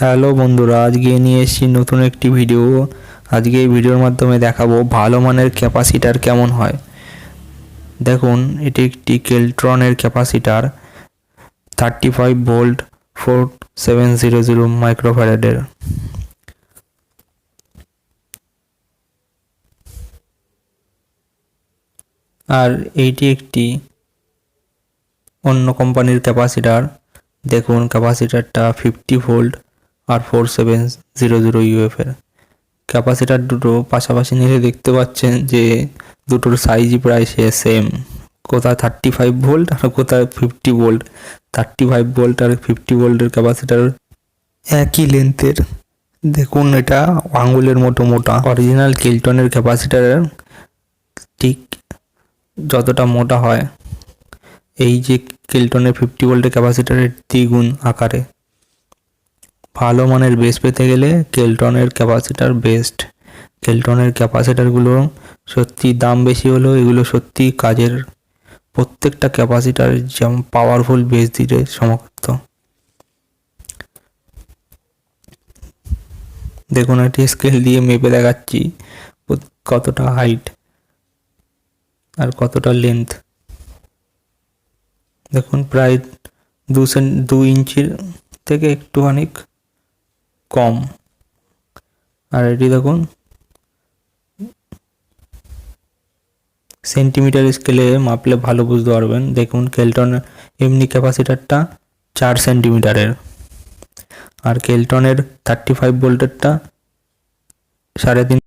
Hello বন্ধুরা, আজকে নিয়ে এসেছি নতুন একটি ভিডিও। আজকে এই ভিডিওর মাধ্যমে দেখাবো ভালো মানের ক্যাপাসিটার কেমন হয়। দেখুন, এটি একটি কেলট্রনের ক্যাপাসিটার 35 ভোল্ট 4700 মাইক্রোফ্যারাডের। আর এইটি একটি অন্য কোম্পানির ক্যাপাসিটার। দেখুন, ক্যাপাসিটারটা 50 ভোল্ট আর 4700 ইউএফ এর। ক্যাপাসিটার দুটো পাশাপাশি নিলে দেখতে পাচ্ছেন যে দুটোর সাইজই প্রায় সেম। কোথায় 35 ভোল্ট আর কোথায় 50 ভোল্ট। 35 ভোল্ট আর 50 ভোল্টের ক্যাপাসিটার একই লেন্থের। দেখুন, এটা আঙুলের মতো মোটা। অরিজিনাল কেলটনের ক্যাপাসিটারের ঠিক যতটা মোটা হয়, এই যে কেলটনের 50 ভোল্টের ক্যাপাসিটারের দ্বিগুণ আকারে। ভালো মানের বেস পেতে গেলে কেলটনের ক্যাপাসিটার বেস্ট। কেলটনের ক্যাপাসিটারগুলো সত্যি দাম বেশি হলেও এগুলো সত্যি কাজের। প্রত্যেকটা ক্যাপাসিটার যেমন পাওয়ারফুল বেস দিতে সমর্থ। দেখুন, একটি স্কেল দিয়ে মেপে দেখাচ্ছি কতটা হাইট আর কতটা লেন্থ। দেখুন, প্রায় 2 ইঞ্চির থেকে একটুখানি কম। আর এটি দেখুন, সেন্টিমিটার স্কেলে মাপলে ভালো বুঝতে পারবেন। দেখুন, কেলটন এমনি ক্যাপাসিটারটা 4 সেন্টিমিটারের, আর কেলটনের 35 ভোল্টেরটা 3.5